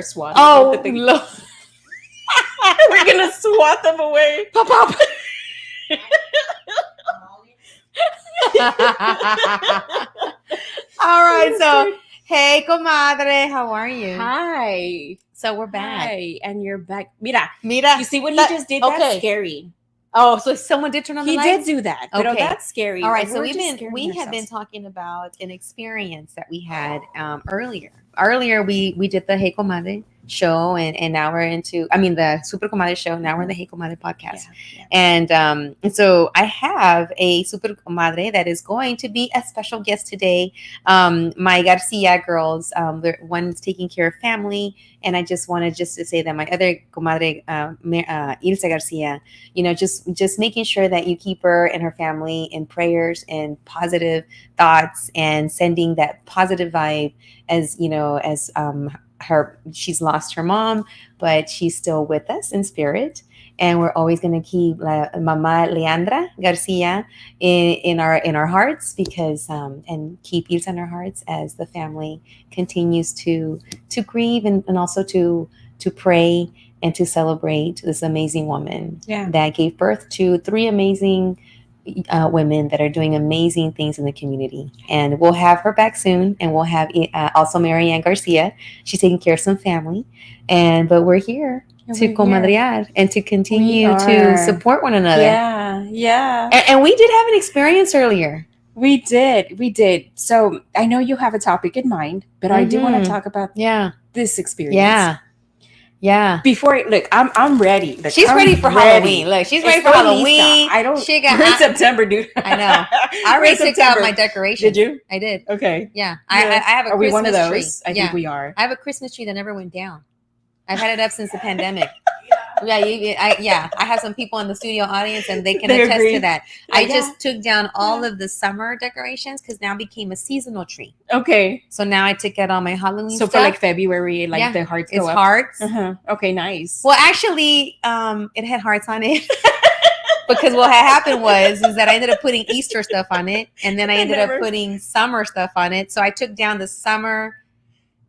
swat. Oh, Lord. We're gonna swat them away. Pop, pop. All right, so hey, comadre, how are you? Hi. So we're back. Hi, and you're back. Mira, Mira, you see what he just did? okay. That's scary. Oh, so someone did turn on the He lights? did do that. But Okay. that's scary. All right, And so we're we have been talking about an experience that we had earlier. Earlier, we did the Hey Comadre show, and now we're into, the Super Comadre show. Now we're in the Hey Comadre podcast. Yeah. And so I have a Super Comadre that is going to be a special guest today. My Garcia girls, one's taking care of family, and I just wanted to say that my other comadre, ILSA Garcia, just making sure that you keep her and her family in prayers and positive thoughts, and sending that positive vibe as she's lost her mom, but she's still with us in spirit. And we're always going to keep Mama Leandra Garcia in our hearts, because and keep Ilsa in our hearts as the family continues to grieve, and also to pray and to celebrate this amazing woman that gave birth to 3 amazing women that are doing amazing things in the community. And we'll have her back soon, and we'll have also Marianne Garcia. She's taking care of some family, but we're here to comadrear and to continue to support one another. Yeah. And we did have an experience earlier. We did. So I know you have a topic in mind, but I do want to talk about this experience. Yeah. Before, look, I'm ready. Look, she's ready for Halloween. Look, she's ready for Halloween. We're in September, dude. I know. I already took out my decorations. Did you? I did. Okay. Yeah. I have a Christmas tree. Are we one of those? I think we are. I have a Christmas tree that never went down. I've had it up since the pandemic. I have some people in the studio audience, and they can attest to that. I just took down all of the summer decorations, because now became a seasonal tree. Okay. So now I took out all my Halloween stuff. So for like February, the hearts go up? It's hearts. Uh-huh. Okay, nice. Well, actually, it had hearts on it. Because what had happened is that I ended up putting Easter stuff on it, and then I ended up putting summer stuff on it. So I took down the summer,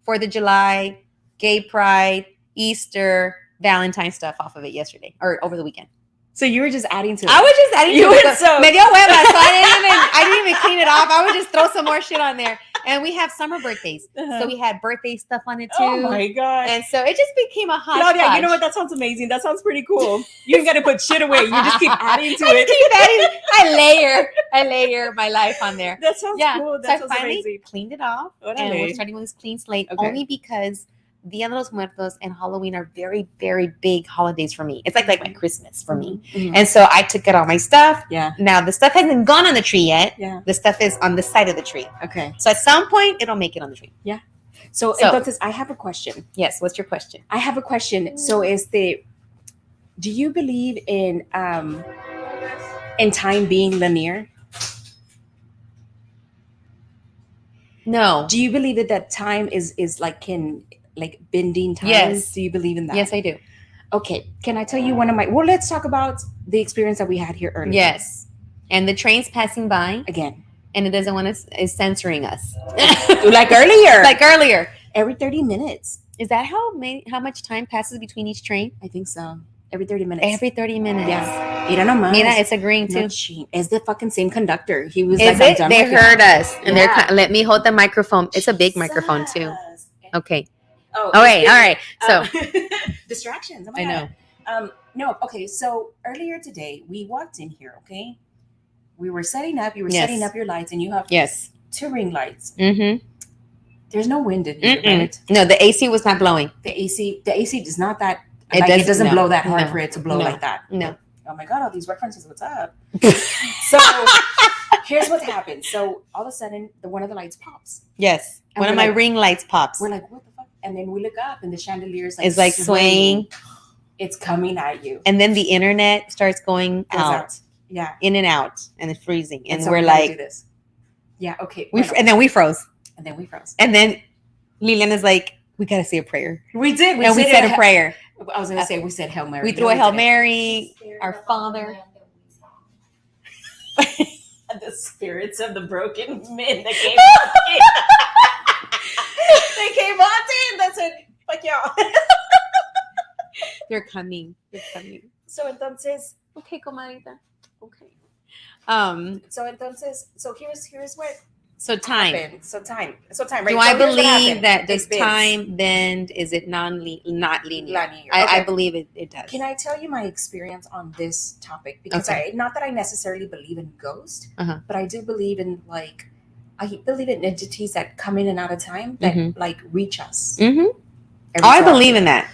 4th of July, Gay Pride, Easter, Valentine's stuff off of it yesterday or over the weekend. So you were just adding to it. I was just adding to it. So me dio hueva, so I didn't even clean it off. I would just throw some more shit on there. And we have summer birthdays. So we had birthday stuff on it too. Oh my God. And so it just became a hot Claudia, you know what? That sounds amazing. That sounds pretty cool. You ain't got to put shit away. You just keep adding to it. I layer my life on there. That sounds cool. That sounds I finally amazing. Cleaned it off. And we're starting with this clean slate only because Dia de los Muertos and Halloween are very, very big holidays for me. It's like my Christmas for me. Mm-hmm. And so I took out all my stuff. Yeah. Now the stuff hasn't gone on the tree yet. Yeah. The stuff is on the side of the tree. Okay. So at some point it'll make it on the tree. Yeah. So entonces, I have a question. Yes. What's your question? I have a question. So do you believe in time being linear? No. Do you believe that time is like bending time? Yes. Do you believe in that? Yes, I do. Okay. Can I tell you let's talk about the experience that we had here earlier. Yes. And the train's passing by. Again. And it doesn't want us, is censoring us. Like earlier. Every 30 minutes. Is that how much time passes between each train? I think so. Every 30 minutes. Every 30 minutes. Yeah. Mira, it's agreeing too. It's the fucking same conductor. He was Is it? They heard us. And let me hold the microphone. It's a big microphone too. Okay. Oh, all right. So distractions. Oh I know. No. Okay. So earlier today, we walked in here. Okay. We were setting up. You were setting up your lights, and you have 2 ring lights. Mm-hmm. There's no wind in here, right? No, the AC was not blowing. The AC is not that. It doesn't blow that hard for it to blow like that. No. Oh my God! All these references. What's up? So here's what happened. So all of a sudden, one of the lights pops. Yes. One of my ring lights pops. We're like, what the fuck? And then we look up, and the chandelier is like swaying. It's coming at you. And then the internet starts going out. Yeah. In and out, and it's freezing. And so we're like, do this. Yeah. Okay. And then we froze. And then Liliana's like, we got to say a prayer. We did. We said a prayer. I was going to say, we said Hail Mary. We threw a Hail Mary, our Father. The spirits of the broken men that came They came on in. That's it. Fuck y'all. They're coming. So entonces, okay, comadita. Okay. So entonces, so here's what. So time. Happened. So time. Right? Do so I believe that does it time bend? Is it not linear? Okay. I believe it does. Can I tell you my experience on this topic? Because not that I necessarily believe in ghosts, but I do believe in I believe in entities that come in and out of time that reach us. Mm-hmm. I believe in that.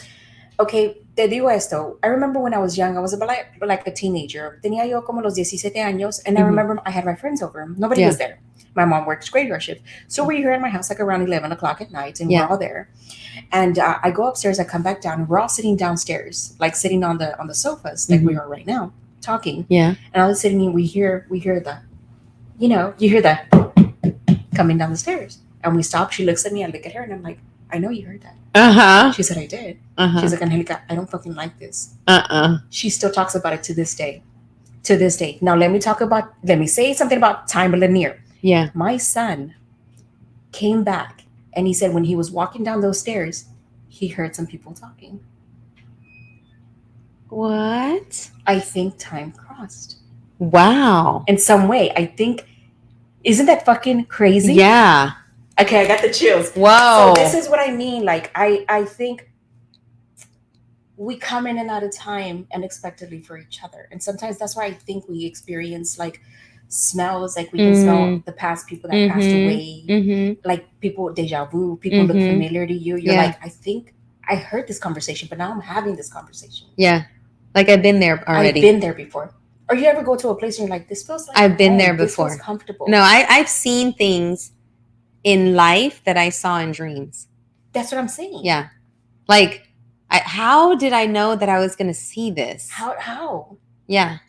Okay, te digo esto. I remember when I was young, I was about like a teenager. Tenía yo como los 17 años, and I remember I had my friends over. Nobody was there. My mom works graveyard shift. So we're here at my house like around 11 o'clock at night, and we're all there. And I go upstairs, I come back down, we're all sitting downstairs, like sitting on the sofas like we are right now, talking. Yeah. And all of a sudden we hear the, you hear the coming down the stairs. And we stop. She looks at me, I look at her, and I'm like, I know you heard that. She said, I did. She's like, Angelica, I don't fucking like this. She still talks about it to this day. Now let me say something about time linear. Yeah. My son came back and he said when he was walking down those stairs, he heard some people talking. What? I think time crossed. Wow. In some way. I think, isn't that fucking crazy? Yeah. Okay, I got the chills. Whoa. So this is what I mean. Like, I think we come in and out of time unexpectedly for each other. And sometimes that's why I think we experience like smells, like we can smell the past people that passed away. Like people, deja vu, people look familiar to you. You're like, I think I heard this conversation, but now I'm having this conversation. Yeah. Like I've been there already. I've been there before. Or you ever go to a place and you're like, this feels like I've been there before. This feels comfortable. No, I've seen things in life that I saw in dreams. That's what I'm saying. Yeah. Like, how did I know that I was going to see this? How? Yeah.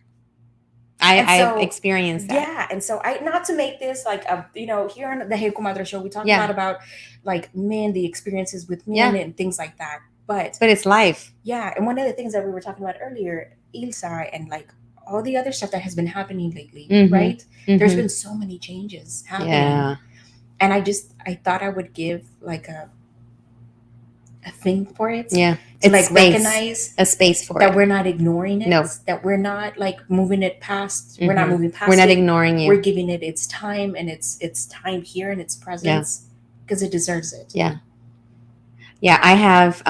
I've experienced that. Yeah. And so not to make this like, here on the Hey Comadre Show, we talk a lot about like men, the experiences with men and things like that. But it's life. Yeah. And one of the things that we were talking about earlier, ILSA and like all the other stuff that has been happening lately, right? There's been so many changes happening. Yeah. And I thought I would give like a thing for it. Yeah. To like space. Recognize a space for that it. We're not ignoring it. No. That we're not like moving it past. We're not moving past it. We're not ignoring you. We're giving it its time and its time here and its presence because it deserves it. Yeah. Yeah. I have,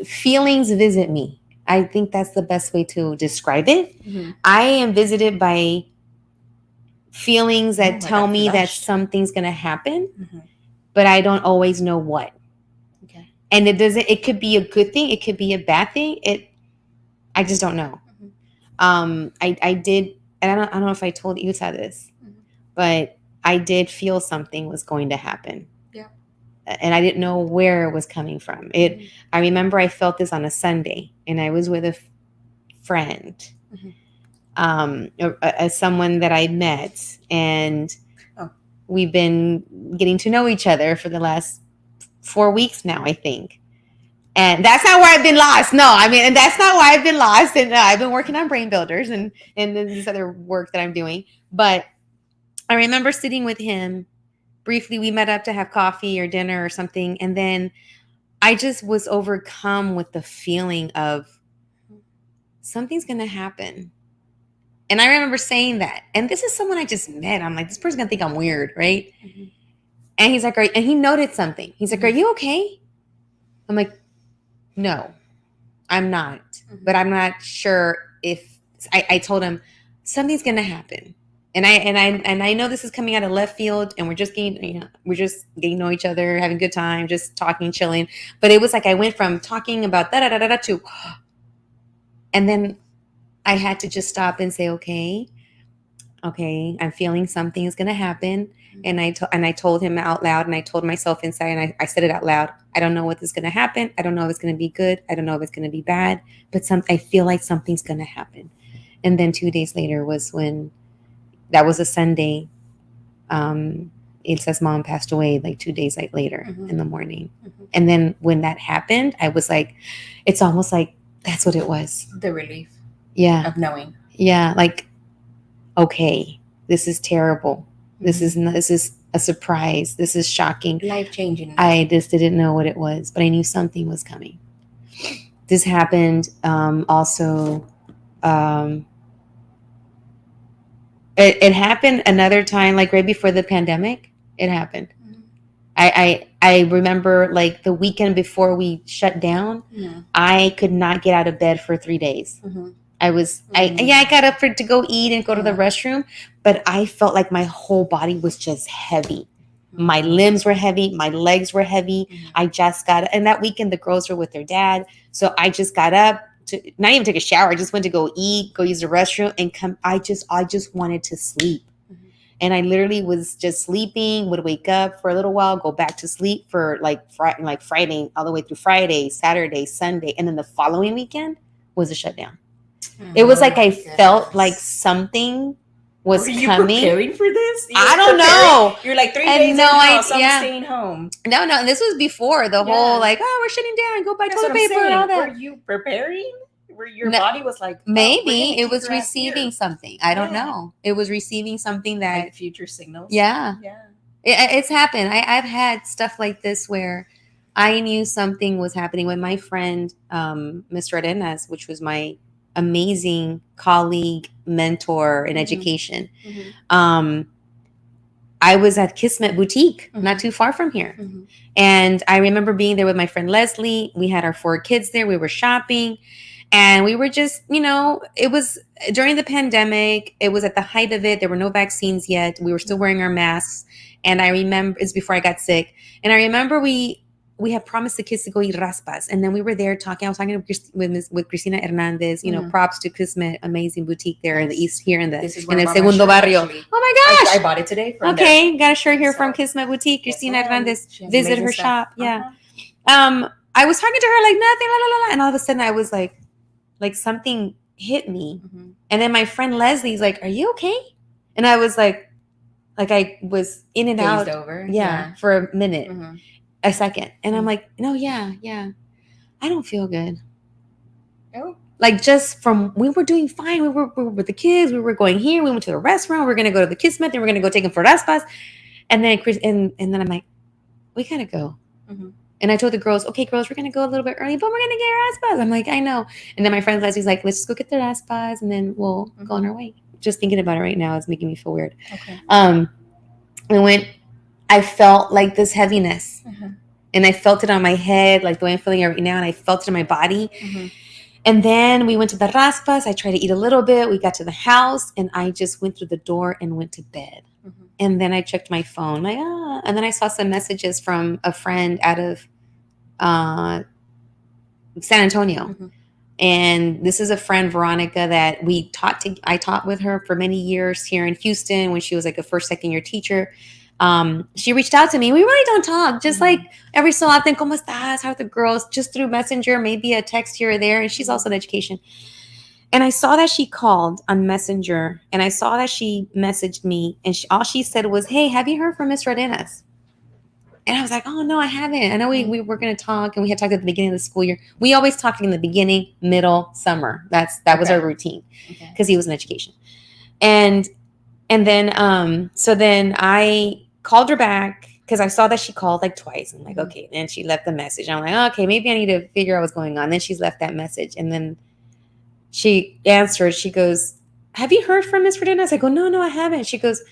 feelings visit me. I think that's the best way to describe it. I am visited by feelings that tell me that something's going to happen, but I don't always know what. Okay. And it could be a good thing. It could be a bad thing. I just don't know. I did, and I don't know if I told Utah this, but I did feel something was going to happen. Yeah. And I didn't know where it was coming from. I remember I felt this on a Sunday and I was with a friend. Someone that I met, and we've been getting to know each other for the last 4 weeks now, I think. And that's not where I've been lost. No, I mean, and that's not why I've been lost. And I've been working on brain builders and this other work that I'm doing. But I remember sitting with him briefly. We met up to have coffee or dinner or something. And then I just was overcome with the feeling of something's going to happen. And I remember saying that. And this is someone I just met. I'm like, this person's going to think I'm weird, right? And he's like, and he noted something. He's like, are you okay? I'm like, no, I'm not. But I'm not sure if I told him something's going to happen. And I know this is coming out of left field, and we're just getting to know each other, having a good time, just talking, chilling. But it was like I went from talking about da-da-da-da-da to, and then I had to just stop and say, okay, I'm feeling something is going to happen. And I told him out loud, and I told myself inside, and I said it out loud. I don't know what is going to happen. I don't know if it's going to be good. I don't know if it's going to be bad, but I feel like something's going to happen. And then 2 days later was when, that was a Sunday. Ilsa's mom passed away like 2 days later in the morning. And then when that happened, I was like, it's almost like that's what it was. The relief. Yeah. Of knowing. Yeah. Like, okay, this is terrible. This is a surprise. This is shocking. Life-changing. I just didn't know what it was, but I knew something was coming. This happened also. It happened another time, like right before the pandemic. It happened. Mhm. I remember like the weekend before we shut down, Yeah. I could not get out of bed for 3 days. Mhm. I got up to go eat and go to the Yeah. restroom, but I felt like my whole body was just heavy. My limbs were heavy, my legs were heavy. Mhm. I just got, and that weekend the girls were with their dad, so I just got up to not even take a shower. I just went to go eat, go use the restroom, and come. I just wanted to sleep. Mhm. And I literally was just sleeping, would wake up for a little while, go back to sleep for like Friday, all the way through Friday, Saturday, Sunday. And then the following weekend was a shutdown. It was like I felt like something was Were you coming. preparing for this? I don't know. You're like 3 I had days no in idea. house, I'm staying home. No, and this was before the whole like, oh, we're shutting down, go buy That's toilet what I'm paper and all saying. that. Were you preparing? Where your No, body was like, oh, maybe it was receiving something. I don't Yeah. know. It was receiving something that like future signals. yeah. Yeah. It's happened. I've had stuff like this where I knew something was happening with my friend, Mr. Arenas, which was my amazing colleague, mentor in Mhm. education. Mhm. I was at Kismet Boutique, Mhm. not too far from here. Mhm. And I remember being there with my friend Leslie. We had our 4 kids there. We were shopping. And we were just, it was during the pandemic. It was at the height of it. There were no vaccines yet. We were still wearing our masks. And I remember, it's before I got sick. And I remember we had promised the kids to go eat raspas. And then we were there talking. I was talking with Cristina Hernandez, Mhm. props to Kismet, amazing boutique there in the East, here in the Segundo Segundo Barrio. Actually. Oh my gosh. I bought it today. From Okay. there. Got a shirt here So, from Kismet Boutique. yes, Cristina ma'am. Hernandez. She has Visit amazing her stuff. shop. Yeah. I was talking to her like nothing, la, la, la, and all of a sudden I was like something hit me. Mhm. And then my friend Leslie's like, "Are you okay?" And I was like I was in and Dazed out. over. Yeah, for a minute, Mhm. a second. And I'm Mhm. like, "No, yeah. I don't feel good." Oh. Like just from, we were doing fine. We were with the kids. We were going here. We went to the restaurant. We are going to go to the Kismet. Then we're going to go take them for raspas. And then Chris, and then I'm like, we got to go. Mhm. And I told the girls, okay, girls, we're going to go a little bit early, but we're going to get raspas. I'm like, I know. And then my friend Leslie's like, let's just go get the raspas and then we'll go on our way. Just thinking about it right now is making me feel weird. Okay. I felt like this heaviness. Uh-huh. And I felt it on my head, like the way I'm feeling right now. And I felt it in my body. Mm-hmm. And then we went to the raspas. I tried to eat a little bit. We got to the house and I just went through the door and went to bed. Mm-hmm. And then I checked my phone, like, and then I saw some messages from a friend out of San Antonio. Mm-hmm. And this is a friend, Veronica, that I taught with her for many years here in Houston when she was like a first, second year teacher. She reached out to me. We really don't talk, just like every so often, ¿Cómo estás? How are the girls? Just through Messenger, maybe a text here or there. And she's also in education. And I saw that she called on Messenger and I saw that she messaged me and all she said was, hey, have you heard from Ms. Rodenas? And I was like, oh, no, I haven't. I know we were going to talk and we had talked at the beginning of the school year. We always talk in the beginning, middle, summer. That was our routine because he was in education. And then, so then I called her back because I saw that she called like twice. I'm like, okay. And she left the message. I'm like, okay, maybe I need to figure out what's going on. Then she's left that message. And then she answered, she goes, have you heard from Ms. Rodenas? I go, no, I haven't. She goes,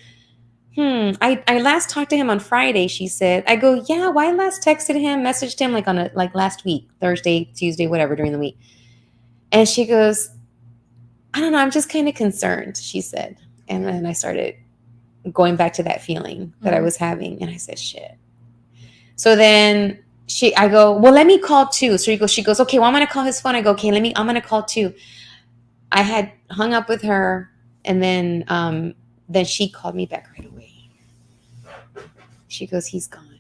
I last talked to him on Friday, she said. I go, yeah, well, I last texted him, messaged him like last week, Thursday, Tuesday, whatever, during the week. And she goes, I don't know, I'm just kind of concerned, she said. And then I started going back to that feeling that I was having. And I said, shit. So then I go, well, let me call too. So she goes, okay, well, I'm going to call his phone. I go, okay, I'm going to call too. I had hung up with her and then she called me back right away. She goes, he's gone.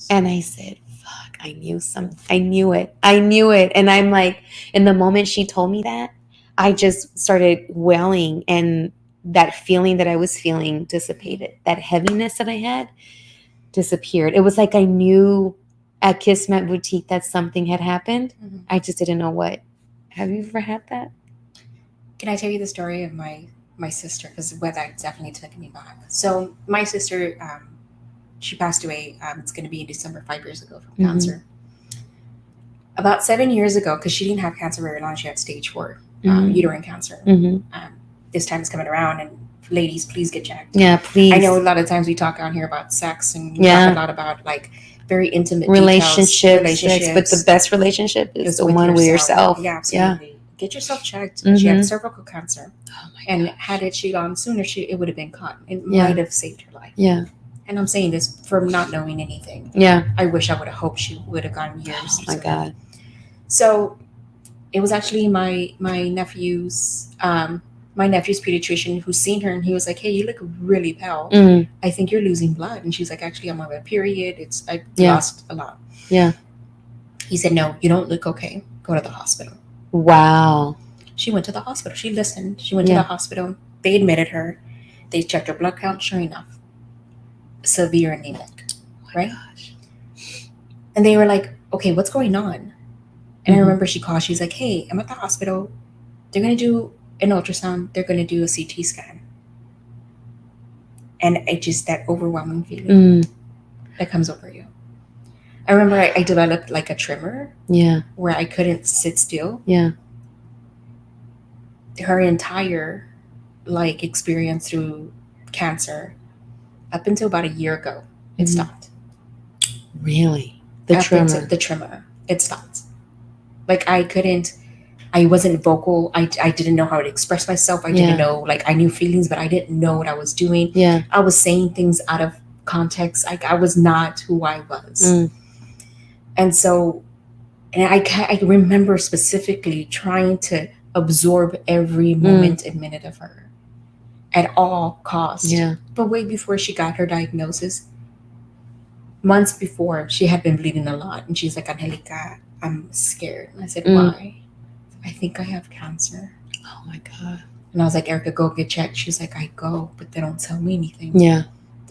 And I said, fuck, I knew it. And I'm like, in the moment she told me that, I just started wailing and that feeling that I was feeling dissipated. That heaviness that I had disappeared. It was like I knew at Kismet Boutique that something had happened. I just didn't know what. Have you ever had that? Can I tell you the story of my my sister, because that definitely took me back. So my sister, she passed away. It's going to be in December, 5 years ago from cancer. About 7 years ago, because she didn't have cancer very long, she had stage 4 uterine cancer. This time is coming around, and ladies, please get checked. Yeah, please. I know a lot of times we talk out here about sex, and we talk a lot about like very intimate relationships, but the best relationship is the one with yourself. Yeah, absolutely. Get yourself checked. She had cervical cancer, and had she gone sooner, it would have been caught. It might have saved her life. Yeah. And I'm saying this from not knowing anything. Yeah. I wish I would have hoped she would have gone years. Oh my God. So it was actually my nephew's pediatrician who seen her, and he was like, "Hey, you look really pale. I think you're losing blood." And she's like, "Actually, I'm on my period. I lost a lot." Yeah. He said, "No, you don't look okay. Go to the hospital." Wow. She went to the hospital. She listened. She went to the hospital. They admitted her. They checked her blood count. Sure enough, severe anemic. Right? Gosh. And they were like, "Okay, what's going on?" And I remember she called. She's like, "Hey, I'm at the hospital. They're going to do an ultrasound. They're going to do a CT scan." And it just, that overwhelming feeling that comes over you. I remember I developed like a tremor. Yeah. Where I couldn't sit still. Yeah. Her entire like experience through cancer, up until about a year ago, it stopped. Really? The tremor. It stopped. Like I wasn't vocal. I didn't know how to express myself. I didn't know, like, I knew feelings, but I didn't know what I was doing. Yeah. I was saying things out of context. I was not who I was. And so, and I remember specifically trying to absorb every moment and minute of her at all costs. Yeah. But way before she got her diagnosis, months before, she had been bleeding a lot. And she's like, "Angelica, I'm scared." And I said, "Why?" "I think I have cancer." Oh my God. And I was like, "Erica, go get checked." She's like, "I go, but they don't tell me anything." Yeah.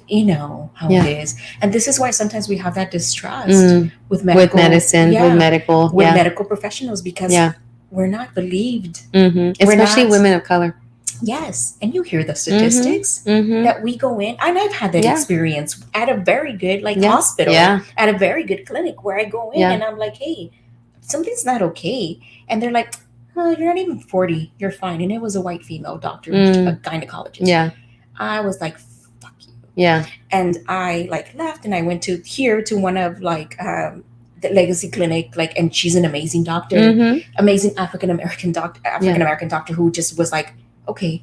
You know how it is. And this is why sometimes we have that distrust with medical, with medical professionals, because we're not believed. Especially women of color. Yes. And you hear the statistics that we go in. And I've had that experience at a very good hospital, at a very good clinic, where I go in and I'm like, "Hey, something's not okay." And they're like, "Oh, you're not even 40. You're fine." And it was a white female doctor, a gynecologist. Yeah. I was like, "Fuck you." Yeah. And I left, and I went to one of the Legacy Clinic, and she's an amazing doctor, amazing African American doctor who just was like, "Okay,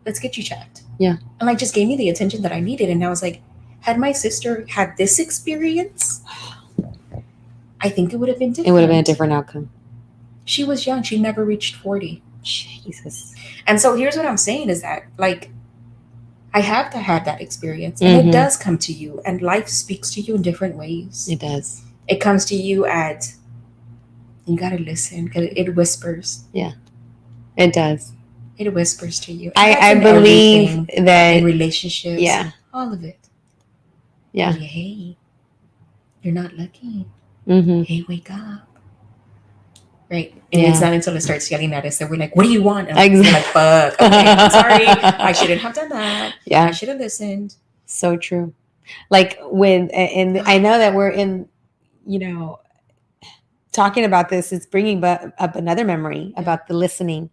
let's get you checked." Yeah. And just gave me the attention that I needed. And I was like, had my sister had this experience, I think it would have been different. It would have been a different outcome. She was young. She never reached 40. Jesus. And so here's what I'm saying is that, I have to have that experience. And it does come to you. And life speaks to you in different ways. It does. It comes to you you got to listen, because it whispers. Yeah, it does. It whispers to you. I believe that in relationships. Yeah. All of it. Yeah. Hey, you're not lucky. Hey, wake up. Right. And it's not until it starts yelling at us that we're like, "What do you want?" And we're like, "Fuck. Okay, sorry. I shouldn't have done that. Yeah. I should have listened." So true. And I know that we're in, talking about this, it's bringing up another memory about the listening.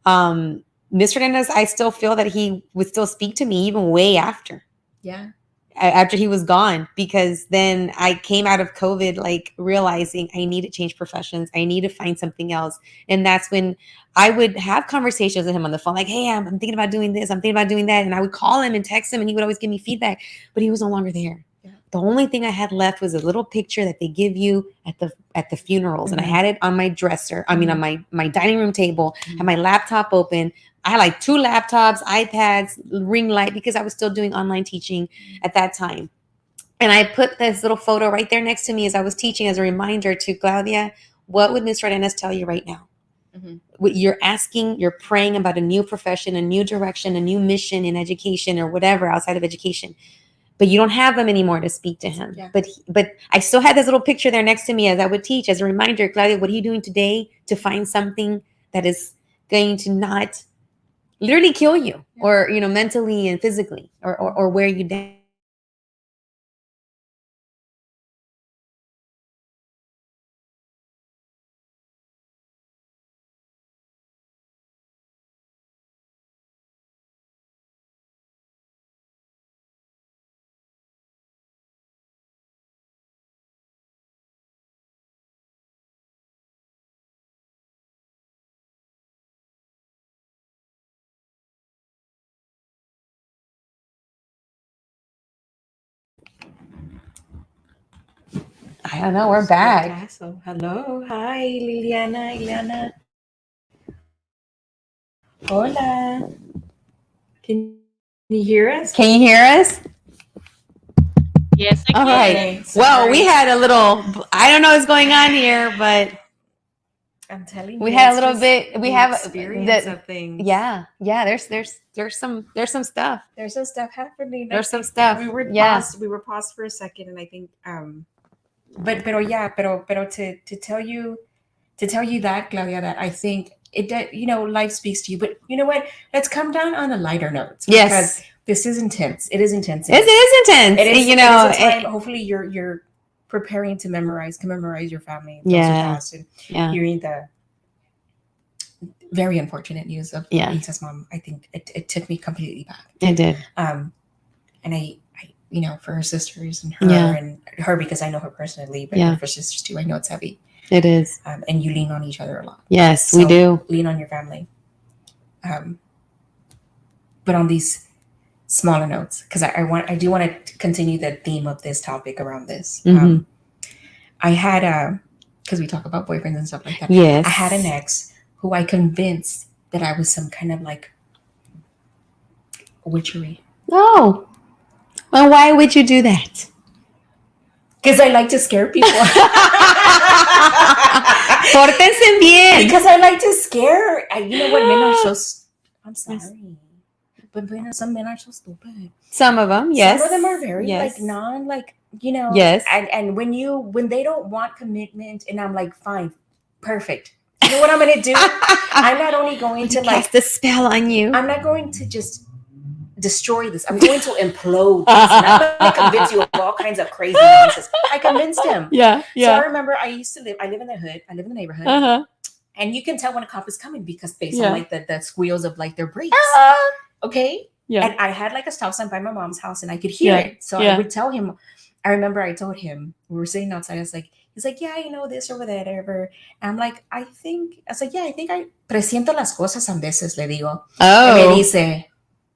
Mr. Hernandez, I still feel that he would still speak to me even way after. Yeah. After he was gone, because then I came out of COVID, realizing I need to change professions. I need to find something else. And that's when I would have conversations with him on the phone, "Hey, I'm thinking about doing this. I'm thinking about doing that." And I would call him and text him, and he would always give me feedback, but he was no longer there. Yeah. The only thing I had left was a little picture that they give you at the funerals. And I had it on my dresser. I mean, on my dining room table, had my laptop open. I had 2 laptops, iPads, ring light, because I was still doing online teaching at that time. And I put this little photo right there next to me as I was teaching, as a reminder to Claudia, what would Mr. Arenas tell you right now? What you're asking, you're praying about a new profession, a new direction, a new mission in education or whatever outside of education. But you don't have them anymore to speak to him. Yeah. But I still had this little picture there next to me as I would teach, as a reminder, Claudia, what are you doing today to find something that is going to not literally kill you, or mentally and physically, or wear you down. I don't know. We're back. So, hello. Hi, Liliana, Ileana. Hola. Can you hear us? Can you hear us? Yes, I All can. right. Okay, Well, sorry. we had a little. I don't know what's going on here, but I'm telling you, we had a it's little just bit. We the have experience of things. Yeah. There's some stuff. There's some stuff happening. There's some stuff. We were Yeah. paused. We were paused for a second, and I think pero to tell you that, Claudia, that I think life speaks to you. But you know what? Let's come down on a lighter note. Yes. Because this is intense. It is intense. It is intense. It is, you it know. is a time. Hopefully, you're preparing to commemorate your family. Those who passed, and hearing the very unfortunate news of Isa's mom. I think it took me completely back. It did. And I for her sisters and her because I know her personally, but for sisters too, I know it's heavy. It is. And you lean on each other a lot. Yes, we do. Lean on your family. But on these smaller notes, because I do want to continue the theme of this topic around this. Mm-hmm. I had because we talk about boyfriends and stuff like that. Yes. I had an ex who I convinced that I was some kind of like witchery. Oh. Well, why would you do that? Because I like to scare people. Pórtense bien. Because I like to scare. You know what? Men are so... I'm sorry. But some men are so stupid. Some of them, yes. Some of them are very Yes. And when they don't want commitment, and I'm like, fine, perfect. You know what I'm going to do? I'm not only going to cast the spell on you. I'm not going to just destroy this. I'm going to implode this. And I'm going to convince you of all kinds of crazy nonsense. I convinced him. Yeah. So I remember I live in the hood. I live in the neighborhood. Uh-huh. And you can tell when a cop is coming because based on like the squeals of like their brakes. Okay. Yeah. And I had like a stop sign by my mom's house and I could hear it. So I would tell him, I remember I told him, we were sitting outside. I was like, he's like, yeah, this or whatever. And I'm like, I think I presiento las cosas a veces, le digo. Oh. And me dice,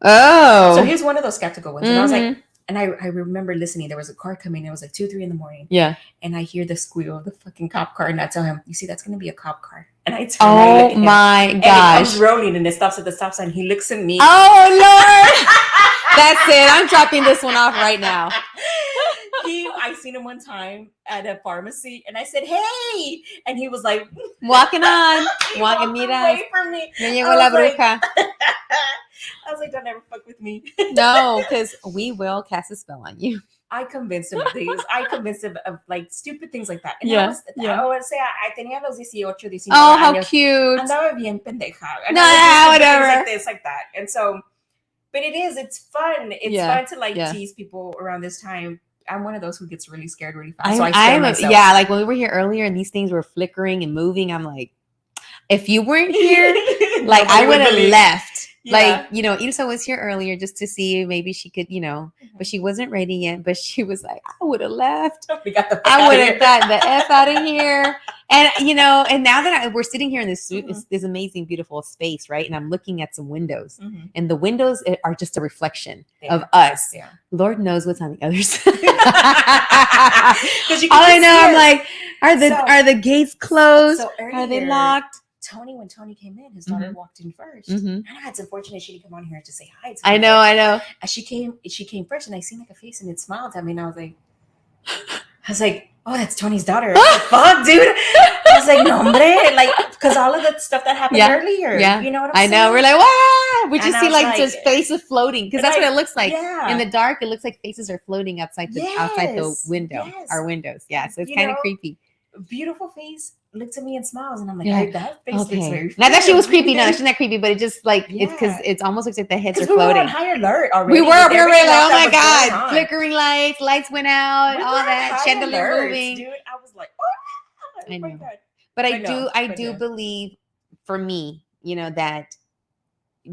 oh. So he's one of those skeptical ones. Mm-hmm. And I was like, and I remember listening. There was a car coming. It was like 2-3 in the morning. Yeah. And I hear the squeal of the fucking cop car. And I tell him, you see, that's going to be a cop car. And I turn. Oh my gosh. And it comes rolling and it stops at the stop sign. He looks at me. Oh Lord. That's it. I'm dropping this one off right now. I seen him one time at a pharmacy and I said, hey. And he was like, walking on. Walking, mira. Away from me. Me llegó la bruja. I was like, don't ever fuck with me. No, because we will cast a spell on you. I convinced him of things. I convinced him of like stupid things like that. And I would say I tenía los 18, 19 Oh, how años. Cute. Andaba bien pendeja. Whatever. Things like this, like that. And so, but it's fun. It's fun to like tease people around this time. I'm one of those who gets really scared really fast. So I scare myself. Yeah, like when we were here earlier and these things were flickering and moving, I'm like, if you weren't here, like I would have left. Yeah. Like, Ilsa was here earlier just to see maybe she could, but she wasn't ready yet. But she was like, I would have left. I would have gotten the F out of here. And, and now that we're sitting here in this amazing, beautiful space, right? And I'm looking at some windows and the windows are just a reflection of us. Yeah. Lord knows what's on the other side. All I know, I'm like, are the gates closed? Are they locked? When Tony came in, his daughter walked in first. And it's unfortunate she didn't come on here to say hi. I know. And she came first, and I seen like a face, and it smiled at me, and I was like, oh, that's Tony's daughter. Fuck, dude. I was like, no, hombre, like, because all of that stuff that happened earlier. Yeah. You know what I'm saying? I know. We're like, wow. We just see like just faces floating because that's what it looks like. Yeah. In the dark, it looks like faces are floating outside the window, our windows. Yeah, so it's kind of creepy. Beautiful face. looks at me and smiles, and I'm like, Yeah. "Hey, that face looks Okay. very." Not that she was familiar." creepy. No, she's not creepy, but it just like it's because Yeah. it's almost looks like the heads are Because we were on floating. high alert already. We were with like, everything oh else that my was going god, on. flickering lights went out, We all were on that high chandelier alerts, moving. dude. I was like, "Oh I my know. god!" But I But no, do believe, for me, that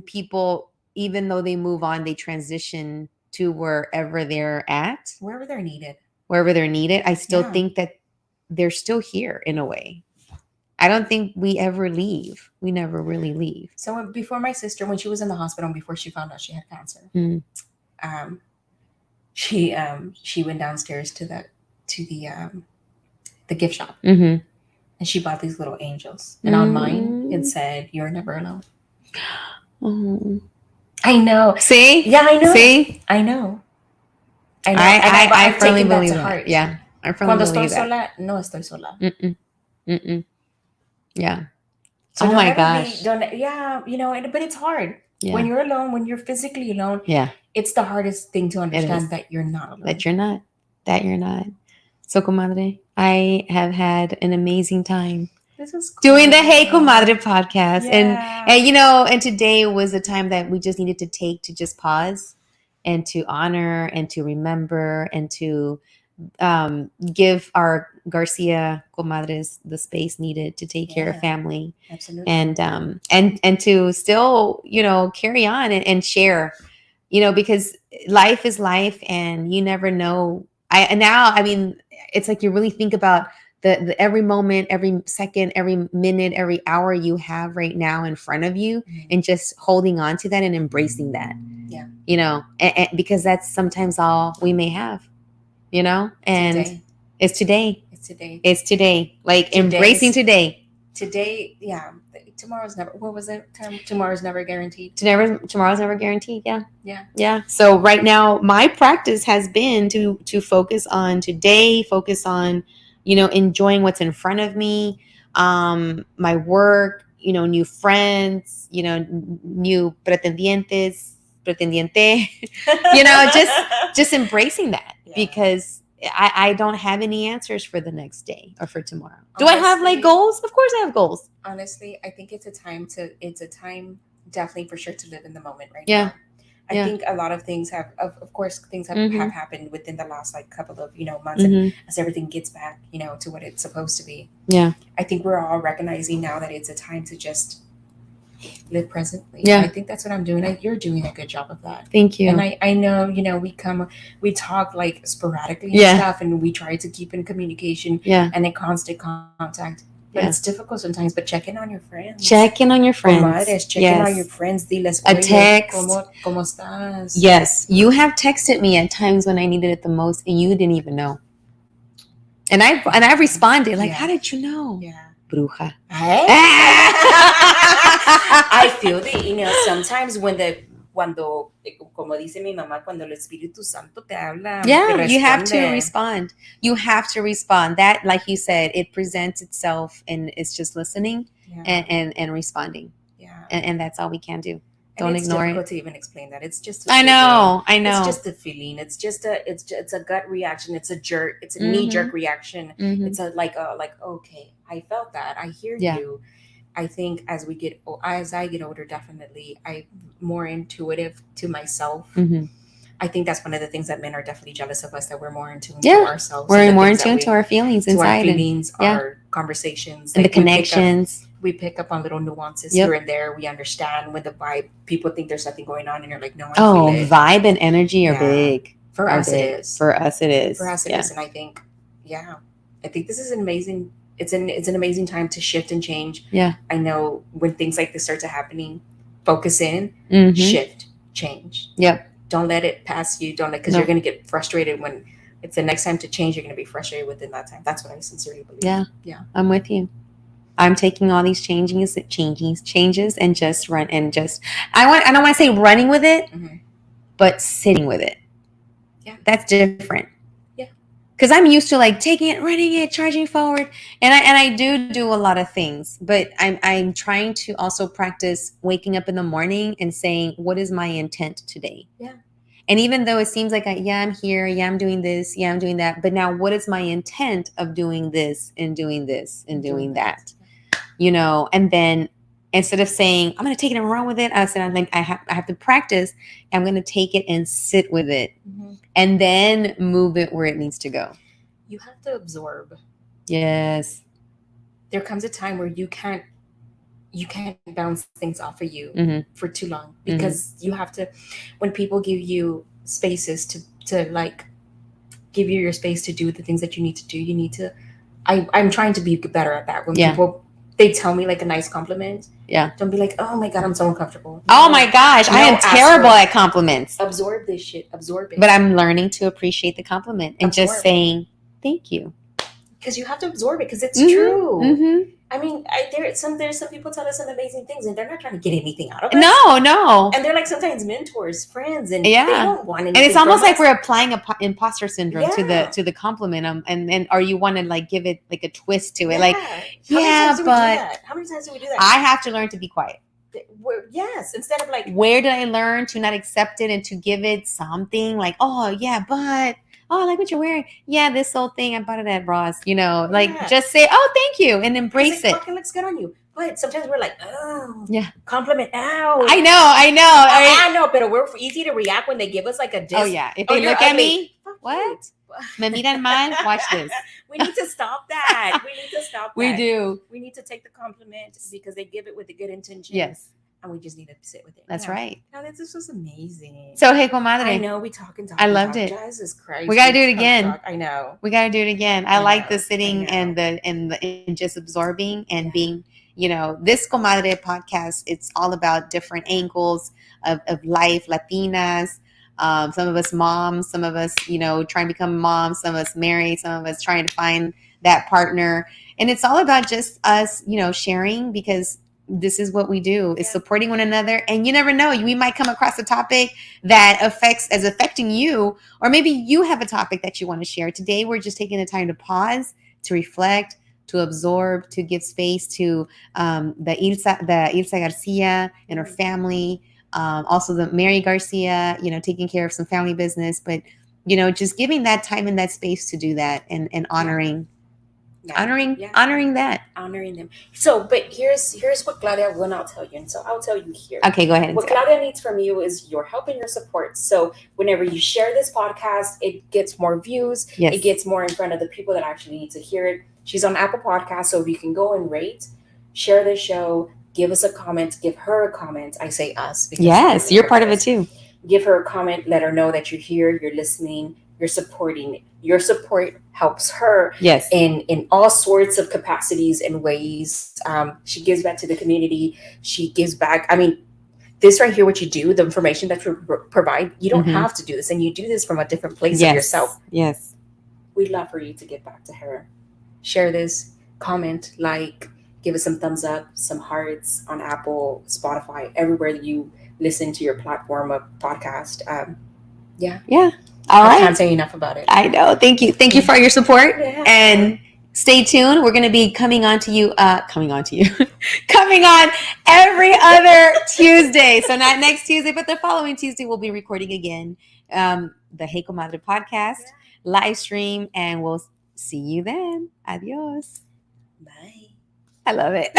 people, even though they move on, they transition to wherever they're at, wherever they're needed. I still Yeah. think that they're still here in a way. I don't think we ever leave. We never really leave. So before my sister, when she was in the hospital, before she found out she had cancer, Mm. she went downstairs to the gift shop, Mm-hmm. and she bought these little angels. And on mine, it said, "You're never alone." Oh. I know. See? Yeah, I know. See? I know. I firmly taken that believe to that. heart. Yeah. I firmly Cuando believe estoy that. sola, no estoy sola. Mm-mm. Mm-mm. Yeah. So oh don't my ever gosh. yeah, but it's hard. Yeah. When you're alone, when you're physically alone, Yeah. it's the hardest thing to is. understand that you're not alone. That you're not. So, Comadre, I have had an amazing time This is doing the cool. Hey Comadre podcast. Yeah. And today was a time that we just needed to take to just pause and to honor and to remember and to give our Garcia comadres the space needed to take care of family. Absolutely. And to still, carry on and share, because life is life and you never know. It's like you really think about the every moment, every second, every minute, every hour you have right now in front of you, and just holding on to that and embracing that. Yeah. And because that's sometimes all we may have. And Today. it's today. It's today. Like embracing today. Today, yeah. Tomorrow's never. What was it? Tomorrow's never guaranteed. Tomorrow's never guaranteed. Yeah. Yeah. Yeah. So right now, my practice has been to focus on today. Focus on, enjoying what's in front of me. My work. New friends. New pretendientes. Pretendiente. just embracing that because I don't have any answers for the next day or for tomorrow. Do I have like goals? Of course I have goals. Honestly, I think it's a time definitely for sure to live in the moment right Yeah. now. I think a lot of things have, of course, things have happened within the last couple of, months, and as everything gets back, to what it's supposed to be. Yeah. I think we're all recognizing now that it's a time to just live presently. Yeah. I think that's what I'm doing. You're doing a good job of that. Thank you. And I know, we talk sporadically and stuff, and we try to keep in communication and in constant contact. But it's difficult sometimes. But check in on your friends. Check in on your friends. Comadres, check in on your friends. Diles, a text. ¿Cómo estás? Yes. You have texted me at times when I needed it the most, and you didn't even know. And I responded like, how did you know? Yeah. Bruja. I feel that, sometimes cuando, como dice mi mamá, cuando el Espíritu Santo te habla, you have to respond. That, like you said, it presents itself and it's just listening and responding. Yeah. And that's all we can do. Don't ignore it. It's difficult to even explain that. It's just I know. It's just a feeling. It's just it's a gut reaction. It's a jerk. It's a knee-jerk reaction. It's okay, I felt that. I hear you. I think as I get older, definitely I'm more intuitive to myself. I think that's one of the things that men are definitely jealous of us, that we're more in tune to ourselves. We're more in tune to our feelings inside. Our feelings, our conversations. And the connections. We pick up on little nuances here and there. We understand when the vibe, people think there's something going on, and you're like, no, I feel it. Vibe and energy are big. For us, it is. For us, it is. And I think, I think this is an amazing. It's an amazing time to shift and change. Yeah. I know when things like this start to happening, focus in, shift, change. Yep. Don't let it pass you. Because you're going to get frustrated when it's the next time to change. You're going to be frustrated within that time. That's what I sincerely believe. Yeah. I'm with you. I'm taking all these changes and just run and just, I don't want to say running with it, but sitting with it. Yeah. That's different. Yeah. Because I'm used to taking it, running it, charging forward. And I do a lot of things, but I'm trying to also practice waking up in the morning and saying, what is my intent today? Yeah. And even though it seems like, I'm here, I'm doing this, I'm doing that. But now what is my intent of doing this and doing this and doing that? And then instead of saying, I'm going to take it and run with it, I said, I have to practice. I'm going to take it and sit with it and then move it where it needs to go. You have to absorb. Yes. There comes a time where you can't bounce things off of you for too long, because you have to, when people give you spaces to like give you your space to do the things that you need to do, you need to, I'm trying to be better at that. When people, they tell me like a nice compliment, don't be like, oh my God, I'm so uncomfortable. Oh my gosh, I am terrible at compliments. Absorb this shit, absorb it. But I'm learning to appreciate the compliment and just saying thank you. Because you have to absorb it, because it's true. I mean, there's some people tell us some amazing things, and they're not trying to get anything out of us. No. And they're like sometimes mentors, friends, and they don't want anything. And it's almost like we're applying imposter syndrome to the compliment, and or you want to like give it like a twist to it, like how many times do we do that? I have to learn to be quiet. Yes, instead of like, where did I learn to not accept it and to give it something like, oh yeah, but. Oh, I like what you're wearing. Yeah, this whole thing, I bought it at Ross. Just say, oh, thank you, and embrace it. It fucking looks good on you. But sometimes we're like, oh, compliment out. I know. I know, but we're easy to react when they give us like a diss. Oh, yeah. If they look at me, what? Me miran mal, watch this. We need to stop that. We do. We need to take the compliment because they give it with a good intention. Yes. And we just need to sit with it. That's right. No, this was amazing. So, hey, comadre. I know we talk and talk. I loved it. Jesus Christ. We got to do it again. I know. We got to do it again. I like the sitting and just absorbing and being, this Comadre podcast, it's all about different angles of life, Latinas, some of us moms, some of us, trying to become moms, some of us married, some of us trying to find that partner. And it's all about just us, sharing, because this is what we do, is supporting one another. And you never know, we might come across a topic that affecting you, or maybe you have a topic that you want to share. Today, we're just taking the time to pause, to reflect, to absorb, to give space to the ILSA Garcia and her family. Also the Mary Garcia, taking care of some family business, but, just giving that time and that space to do that and honoring honoring them. So, but here's what Claudia will not tell you, and so I'll tell you here. Okay, go ahead. What Claudia needs from you is your help and your support. So whenever you share this podcast, it gets more views. Yes. It gets more in front of the people that actually need to hear it. She's on Apple Podcasts, so if you can go and rate, share the show, give us a comment, give her a comment. I say us. Yes, you're part of it too. Give her a comment. Let her know that you're here, you're listening, you're supporting. Your support helps her in all sorts of capacities and ways. She gives back to the community. She gives back. I mean, this right here, what you do, the information that you provide, you don't have to do this. And you do this from a different place of yourself. Yes. We'd love for you to get back to her. Share this, comment, like, give us some thumbs up, some hearts on Apple, Spotify, everywhere that you listen to your platform of podcast. Yeah. All right. I can't say enough about it. I know. Thank you. Thank you for your support. And stay tuned. We're going to be coming on coming on every other Tuesday. So not next Tuesday, but the following Tuesday, we'll be recording again the Hey Comadre podcast live stream, and we'll see you then. Adios. Bye. I love it.